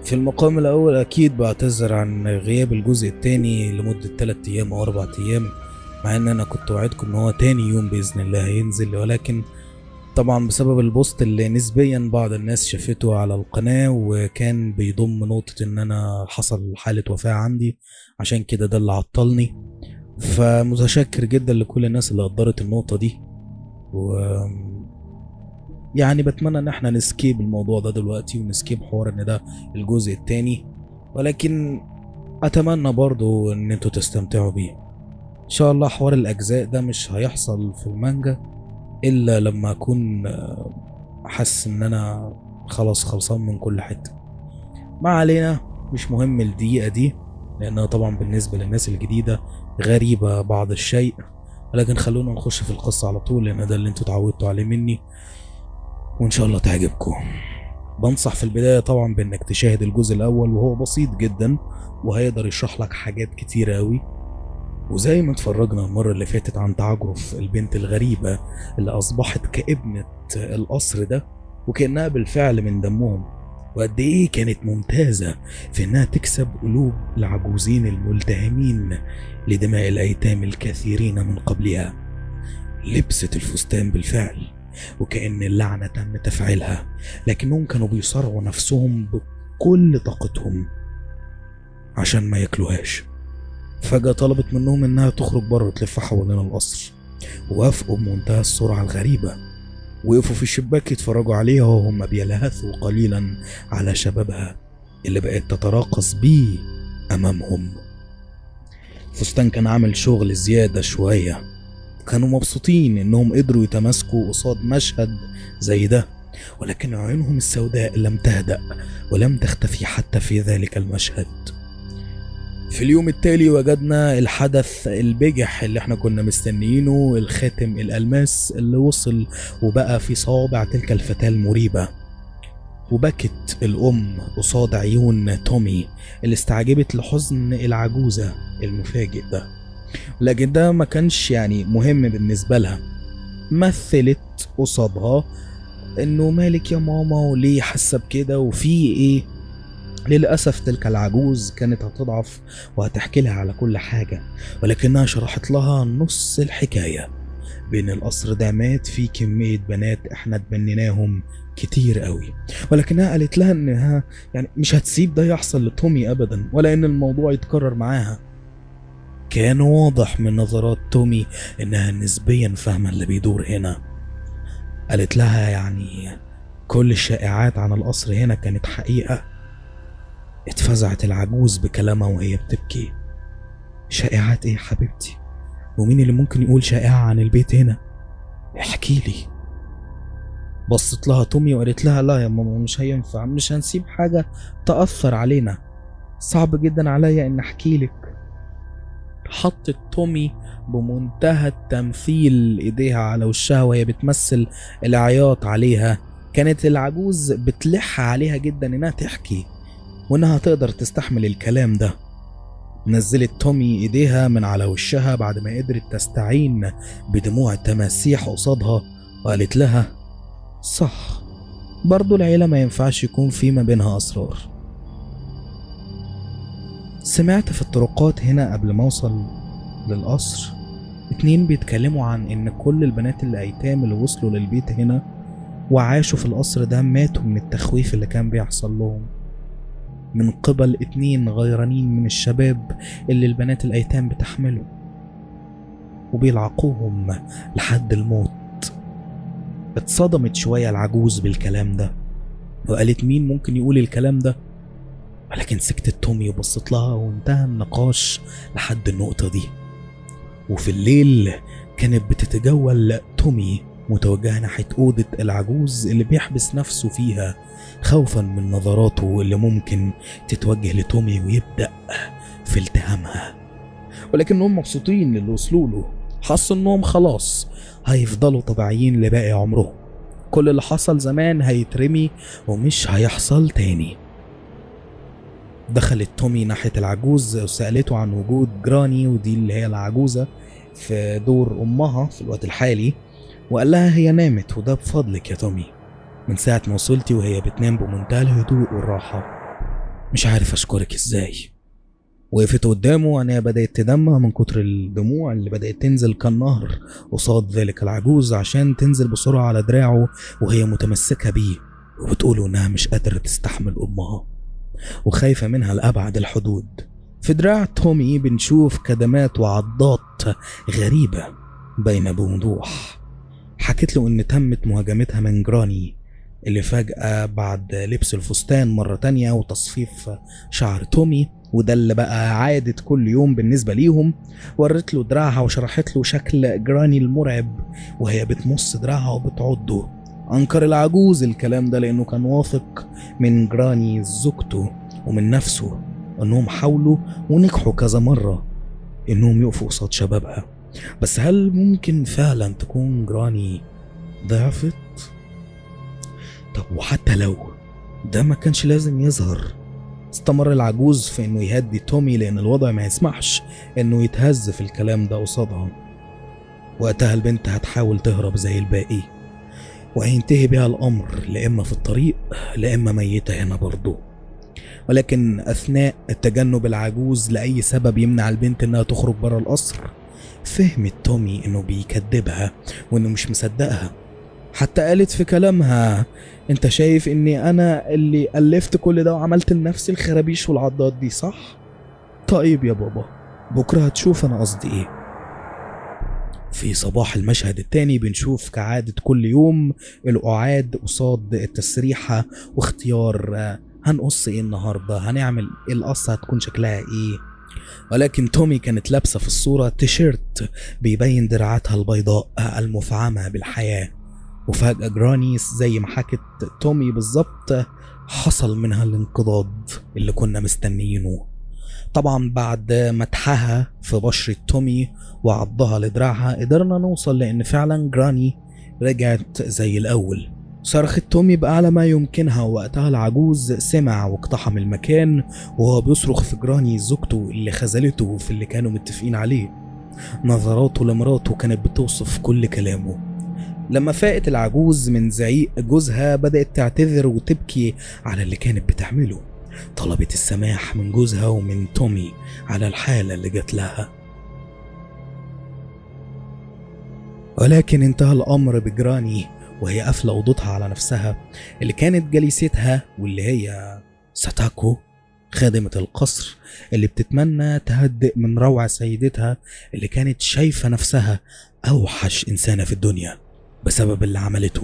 في المقام الأول أكيد بعتذر عن غياب الجزء التاني لمدة 3 أيام أو 4 أيام، مع إن أنا كنت وعدكم إن هو تاني يوم بإذن الله هينزل، ولكن طبعا بسبب البوست اللي نسبيا بعض الناس شافته على القناة وكان بيضم نقطة إن أنا حصل حالة وفاة عندي، عشان كده ده اللي عطلني. فمتشكر جدا لكل الناس اللي قدرت النقطة دي، و يعني بتمنى ان احنا نسكيب الموضوع ده دلوقتي ونسكيب حوار ان ده الجزء التاني، ولكن اتمنى برضو ان انتوا تستمتعوا بيه. ان شاء الله حوار الاجزاء ده مش هيحصل في المانجا الا لما اكون حاسس ان انا خلاص خلصان من كل حتة. ما علينا، مش مهم الدقيقة دي لانها طبعا بالنسبة للناس الجديدة غريبة بعض الشيء، ولكن خلونا نخش في القصة على طول لان ده اللي انتوا اتعودتوا عليه مني، وان شاء الله تعجبكم. بنصح في البداية طبعا بانك تشاهد الجزء الاول وهو بسيط جدا وهيقدر يشرح لك حاجات كتيرة اوي. وزي ما اتفرجنا المرة اللي فاتت عن تعجرف البنت الغريبة اللي اصبحت كابنة القصر ده وكأنها بالفعل من دمهم، وقد ايه كانت ممتازة في انها تكسب قلوب العجوزين الملتهمين لدماء الايتام الكثيرين من قبلها. لبست الفستان بالفعل وكأن اللعنة تم تفعيلها، لكنهم كانوا بيصارعوا نفسهم بكل طاقتهم عشان ما ياكلوهاش. فجأة طلبت منهم انها تخرج بره تلف حوالين القصر، ووافقوا بمنتهى السرعة الغريبة. وقفوا في الشباك يتفرجوا عليها وهم بيلهثوا قليلا على شبابها اللي بقت تتراقص بيه امامهم. فستان كان عامل شغل زيادة شوية، كانوا مبسوطين انهم قدروا يتماسكوا قصاد مشهد زي ده، ولكن عيونهم السوداء لم تهدأ ولم تختفي حتى في ذلك المشهد. في اليوم التالي وجدنا الحدث البجح اللي احنا كنا مستنيينه، الخاتم الألماس اللي وصل وبقى في صوابع تلك الفتاة المريبة. وبكت الأم قصاد عيون تومي اللي استعجبت لحزن العجوزة المفاجئ ده، لكن ده ما كانش يعني مهم بالنسبة لها. مثلت قصادها انه مالك يا ماما وليه حاسة بكده وفي ايه. للأسف تلك العجوز كانت هتضعف وهتحكي لها على كل حاجة، ولكنها شرحت لها نص الحكاية. بين القصر ده مات في كمية بنات احنا اتبنيناهم كتير قوي، ولكنها قالت لها انها يعني مش هتسيب ده يحصل لتومي ابدا ولا ان الموضوع يتكرر معاها. كان واضح من نظرات تومي انها نسبيا فاهمة اللي بيدور هنا. قالت لها يعني كل الشائعات عن القصر هنا كانت حقيقة. اتفزعت العجوز بكلامها وهي بتبكي. شائعات ايه حبيبتي؟ ومين اللي ممكن يقول شائعة عن البيت هنا؟ احكي لي. بصت لها تومي وقالت لها لا يا ماما مش هينفع، مش هنسيب حاجة تأثر علينا، صعب جدا عليا ان احكي لك. حطت تومي بمنتهى التمثيل ايديها على وشها وهي بتمثل العياط عليها. كانت العجوز بتلح عليها جدا انها تحكي وانها تقدر تستحمل الكلام ده. نزلت تومي ايديها من على وشها بعد ما قدرت تستعين بدموع التماسيح قصادها وقالت لها صح، برضو العيلة ما ينفعش يكون في ما بينها اسرار. سمعت في الطرقات هنا قبل ما اوصل للقصر 2 بيتكلموا عن ان كل البنات الايتام اللي وصلوا للبيت هنا وعاشوا في القصر ده ماتوا من التخويف اللي كان بيحصل لهم من قبل 2 غيرانين من الشباب اللي البنات الايتام بتحمله وبيلعقوهم لحد الموت. اتصدمت شوية العجوز بالكلام ده وقالت مين ممكن يقول الكلام ده، ولكن سكتت تومي وبصت لها وانتهى النقاش لحد النقطة دي. وفي الليل كانت بتتجول تومي متوجهة ناحية أوضة العجوز اللي بيحبس نفسه فيها خوفا من نظراته اللي ممكن تتوجه لتومي ويبدأ في التهامها. ولكنهم مبسوطين اللي وصلوا له، حسوا انهم خلاص هيفضلوا طبيعيين لباقي عمرهم، كل اللي حصل زمان هيترمي ومش هيحصل تاني. دخلت تومي ناحية العجوز وسألته عن وجود جراني، ودي اللي هي العجوزة في دور أمها في الوقت الحالي، وقال لها هي نامت وده بفضلك يا تومي، من ساعة ما وصلتي وهي بتنام بمنتهى الهدوء والراحة. مش عارف أشكرك إزاي. وقفت قدامه وعينيها بدأت تدمع من كتر الدموع اللي بدأت تنزل كالنهر قصاد ذلك العجوز، عشان تنزل بسرعة على دراعه وهي متمسكة بيه وبتقوله إنها مش قادرة تستحمل أمها وخايفة منها لأبعد الحدود. في دراع تومي بنشوف كدمات وعضات غريبة باينة بوضوح. حكت له إن تمت مهاجمتها من جراني اللي فجأة بعد لبس الفستان مرة تانية وتصفيف شعر تومي، وده اللي بقى عادة كل يوم بالنسبة ليهم، ورت له دراعها وشرحت له شكل جراني المرعب وهي بتمص دراعها وبتعضه. أنكر العجوز الكلام ده لأنه كان واثق من جراني زوجته ومن نفسه أنهم حاولوا ونجحوا كذا مرة أنهم يقفوا قصاد شبابها. بس هل ممكن فعلا تكون جراني ضعفت؟ طب وحتى لو ده ما كانش لازم يظهر. استمر العجوز في انه يهدي تومي لان الوضع ما يسمحش انه يتهز في الكلام ده قصادها. وقتها البنت هتحاول تهرب زي الباقي وهينتهي بها الامر لإما في الطريق لإما ميتة هنا برضه. ولكن اثناء التجنب العجوز لاي سبب يمنع البنت انها تخرج برا القصر، فهمت تومي انه بيكذبها وانه مش مصدقها. حتى قالت في كلامها انت شايف اني انا اللي ألفت كل ده وعملت لنفسي الخرابيش والعضات دي صح؟ طيب يا بابا بكرة هتشوف انا قصدي ايه. في صباح المشهد التاني بنشوف كعادة كل يوم القعاد قصاد التسريحة واختيار هنقص ايه النهاردة، هنعمل ايه، القصة هتكون شكلها ايه. ولكن تومي كانت لابسة في الصورة تيشيرت بيبين دراعاتها البيضاء المفعمة بالحياة، وفجأة جراني زي ما حكت تومي بالظبط حصل منها الانقضاض اللي كنا مستنيينه. طبعا بعد مدحها في بشرة تومي وعضها لدراعها قدرنا نوصل لأن فعلا جراني رجعت زي الأول. صرخت تومي بأعلى ما يمكنها، وقتها العجوز سمع واقتحم المكان وهو بيصرخ في جراني زوجته اللي خذلته في اللي كانوا متفقين عليه. نظراته لمراته كانت بتوصف كل كلامه. لما فاقت العجوز من زعيق جوزها بدأت تعتذر وتبكي على اللي كانت بتعمله. طلبت السماح من جوزها ومن تومي على الحالة اللي جات لها. ولكن انتهى الأمر بجراني وهي قافلة أوضتها على نفسها اللي كانت جليستها، واللي هي ساتاكو خادمة القصر اللي بتتمنى تهدئ من روع سيدتها اللي كانت شايفة نفسها أوحش إنسانة في الدنيا بسبب اللي عملته.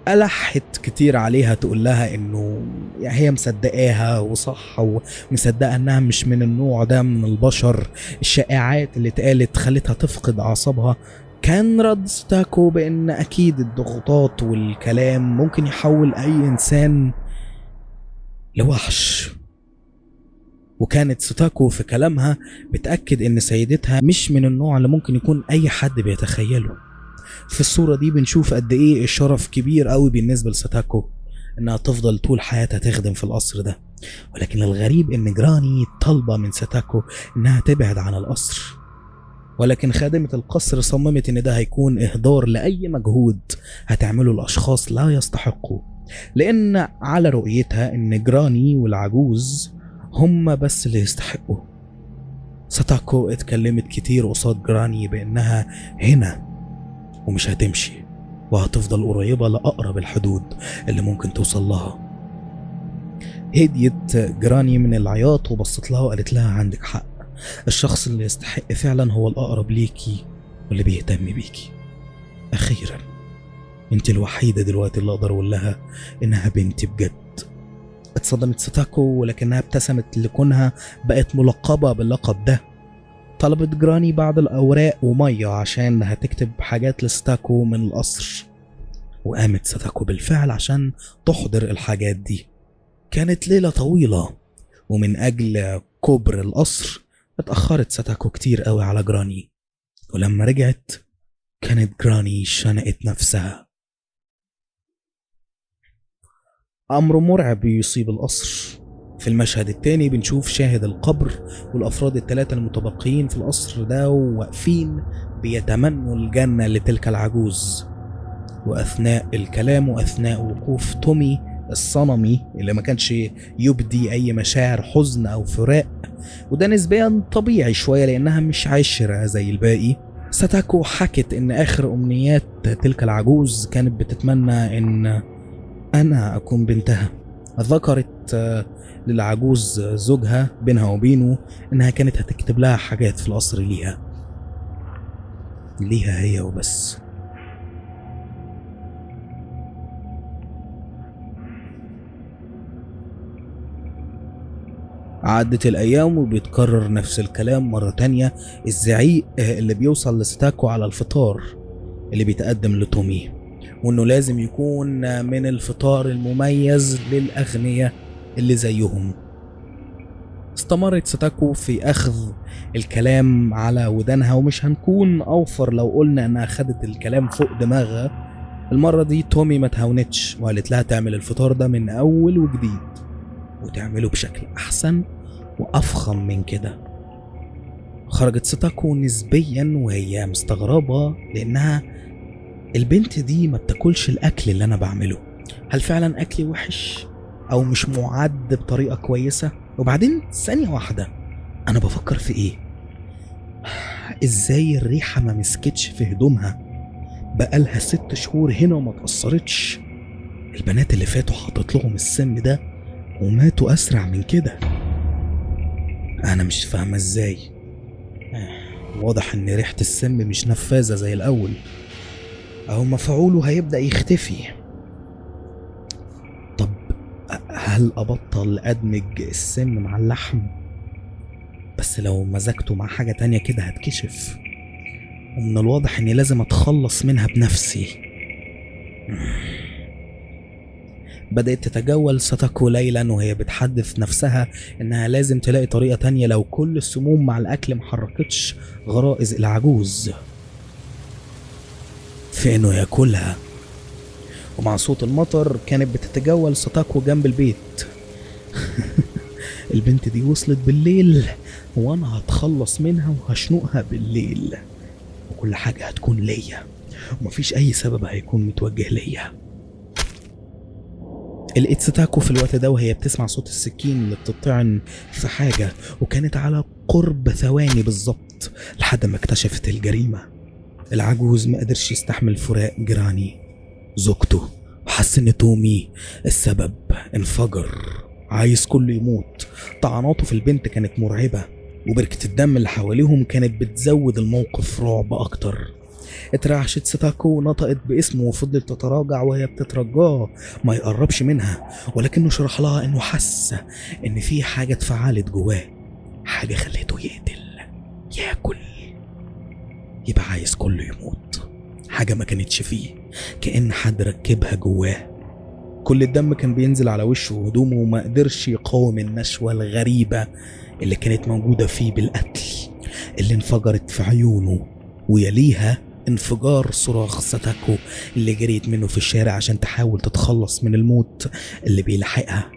ألحت كتير عليها تقول لها إنه هي مصدقاها وصح ومصدقة إنها مش من النوع ده من البشر. الشائعات اللي اتقالت خلتها تفقد أعصابها. كان رد ستاكو بأن أكيد الضغوطات والكلام ممكن يحول أي إنسان لوحش. وكانت ستاكو في كلامها بتأكد إن سيدتها مش من النوع اللي ممكن يكون أي حد بيتخيله. في الصورة دي بنشوف قد إيه الشرف كبير قوي بالنسبة لستاكو إنها تفضل طول حياتها تخدم في القصر ده. ولكن الغريب إن جراني طالبة من ستاكو إنها تبعد عن القصر، ولكن خادمة القصر صممت إن ده هيكون إهدار لأي مجهود هتعمله الأشخاص لا يستحقوا، لأن على رؤيتها إن جراني والعجوز هم بس اللي يستحقوا. ستاكو اتكلمت كتير قصاد جراني بأنها هنا ومش هتمشي وهتفضل قريبة لأقرب الحدود اللي ممكن توصل لها. هديت جراني من العياط وبصت لها وقالت لها عندك حق، الشخص اللي يستحق فعلا هو الأقرب ليكي واللي بيهتم بيكي. أخيرا انت الوحيدة دلوقتي اللي أقدر أقول لها إنها بنتي بجد. اتصدمت ستاكو ولكنها ابتسمت لكونها بقت ملقبة باللقب ده. طلبت جراني بعض الأوراق ومية عشان هتكتب حاجات لستاكو من القصر، وقامت ستاكو بالفعل عشان تحضر الحاجات دي. كانت ليلة طويلة ومن أجل كبر القصر اتأخرت ستاكو كتير قوي على جراني، ولما رجعت كانت جراني شنقت نفسها. أمر مرعب يصيب القصر. في المشهد التاني بنشوف شاهد القبر والأفراد الثلاثة المتبقيين في القصر ده واقفين بيتمنوا الجنة لتلك العجوز. وأثناء الكلام وأثناء وقوف تومي الصنمي اللي ما كانش يبدي اي مشاعر حزن او فراق، وده نسبيا طبيعي شوية لانها مش عشرة زي الباقي. ساتاكو حكت ان اخر امنيات تلك العجوز كانت بتتمنى ان انا اكون بنتها. ذكرت للعجوز زوجها بينها وبينه انها كانت هتكتب لها حاجات في القصر ليها هي وبس. عدت الأيام وبيتكرر نفس الكلام مرة تانية، الزعيق اللي بيوصل لستاكو على الفطار اللي بيتقدم لتومي، وإنه لازم يكون من الفطار المميز للأغنياء اللي زيهم. استمرت ستاكو في أخذ الكلام على ودانها، ومش هنكون أوفر لو قلنا إنها أخدت الكلام فوق دماغها. المرة دي تومي ما تهاونتش وقالت لها تعمل الفطار ده من أول وجديد وتعمله بشكل أحسن وأفخم من كده. خرجت ستاكو نسبيا وهي مستغربة لأنها البنت دي ما بتاكلش الأكل اللي أنا بعمله. هل فعلا أكلي وحش أو مش معد بطريقة كويسة؟ وبعدين ثانية واحدة، أنا بفكر في إيه؟ إزاي الريحة ما مسكتش في هدومها؟ بقالها 6 شهور هنا وما اتأثرتش. البنات اللي فاتوا حاطط لهم السم ده وماتوا أسرع من كده. أنا مش فاهمة إزاي. واضح إن ريحة السم مش نفاذة زي الأول، أو مفعوله هيبدأ يختفي. طب هل أبطل أدمج السم مع اللحم؟ بس لو مزجته مع حاجة تانية كده هتكشف، ومن الواضح إني لازم أتخلص منها بنفسي. بدأت تتجول ستاكو ليلا وهي بتحدث نفسها إنها لازم تلاقي طريقة تانية لو كل السموم مع الأكل محركتش غرائز العجوز في إنه ياكلها. ومع صوت المطر كانت بتتجول ستاكو جنب البيت. البنت دي وصلت بالليل وأنا هتخلص منها وهشنقها بالليل، وكل حاجة هتكون ليا ومفيش أي سبب هيكون متوجه ليا. لقيت ستاكو في الوقت ده وهي بتسمع صوت السكين اللي بتطعن في حاجة، وكانت على قرب ثواني بالظبط لحد ما اكتشفت الجريمة. العجوز ما قدرش يستحمل فراق جراني زوجته، وحس ان تومي السبب. انفجر عايز كله يموت. طعناته في البنت كانت مرعبة، وبركة الدم اللي حواليهم كانت بتزود الموقف رعب اكتر. اترعشت ستاكو ونطقت باسمه وفضلت تتراجع وهي بتترجاه ما يقربش منها، ولكنه شرح لها انه حس ان في حاجة اتفعلت جواه، حاجة خليته يقتل ياكل، يبقى عايز كله يموت. حاجة ما كانتش فيه، كأن حد ركبها جواه. كل الدم كان بينزل على وشه وهدومه وما قدرش يقاوم النشوة الغريبة اللي كانت موجودة فيه بالقتل اللي انفجرت في عيونه، ويليها انفجار صراخ ستاكو اللي جريت منه في الشارع عشان تحاول تتخلص من الموت اللي بيلحقها.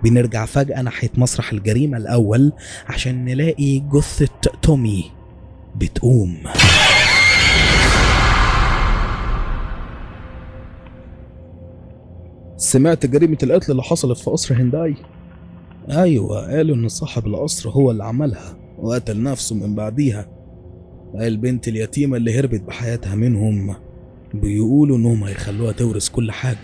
بنرجع فجأة ناحية مسرح الجريمة الأول عشان نلاقي جثة تومي بتقوم. سمعت جريمة القتل اللي حصلت في قصر هنداي؟ أيوة، قالوا إن صاحب القصر هو اللي عملها وقتل نفسه من بعديها. البنت اليتيمة اللي هربت بحياتها منهم بيقولوا إنهم هيخلوها تورث كل حاجة.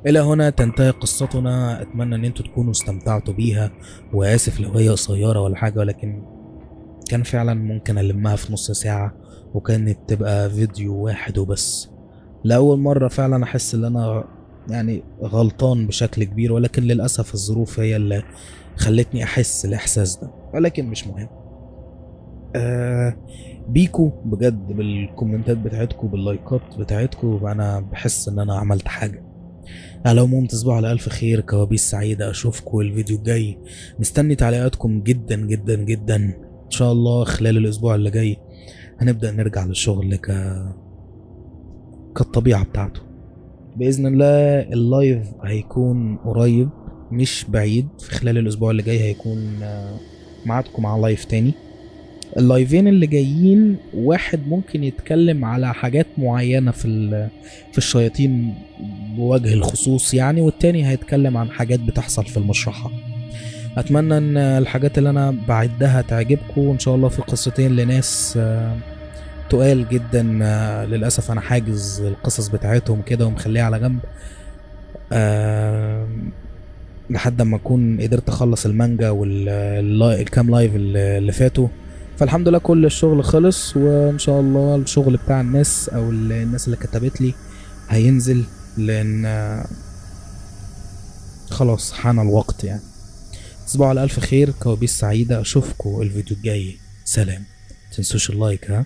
إلى هنا تنتهي قصتنا. أتمنى إن انتوا تكونوا استمتعتوا بيها، وآسف لو هي قصيرة ولا حاجة، ولكن كان فعلا ممكن ألمها في نص ساعة وكانت تبقى فيديو واحد وبس. لأول مرة فعلا أحس إن أنا يعني غلطان بشكل كبير، ولكن للأسف الظروف هي اللي خلتني أحس الإحساس ده، ولكن مش مهم. بيكو بجد بالكومنتات بتاعتكم باللايكات بتاعتكم أنا بحس إن أنا عملت حاجة. على العموم تصبحوا على ألف خير، كوابيس سعيدة، أشوفكم الفيديو الجاي. مستني تعليقاتكم جدا جدا جدا. إن شاء الله خلال الأسبوع اللي جاي هنبدأ نرجع للشغل كالطبيعة بتاعته بإذن الله. اللايف هيكون قريب مش بعيد، في خلال الأسبوع اللي جاي هيكون معادكم مع لايف تاني. اللايفين اللي جايين واحد ممكن يتكلم على حاجات معينة في الشياطين بوجه الخصوص يعني، والتاني هيتكلم عن حاجات بتحصل في المشرحة. اتمنى ان الحاجات اللي انا بعدها تعجبكم، وان شاء الله في قصتين لناس تقال جدا. للاسف انا حاجز القصص بتاعتهم كده ومخليها على جنب لحد ما اكون قدرت اخلص المانجا والكام لايف اللي فاتوا. فالحمد لله كل الشغل خلص، وان شاء الله الشغل بتاع الناس او الناس اللي كتبت لي هينزل، لان خلاص حان الوقت يعني. تصبحوا على الف خير، كوابيس سعيدة، اشوفكم الفيديو الجاي، سلام. تنسوش اللايك ها.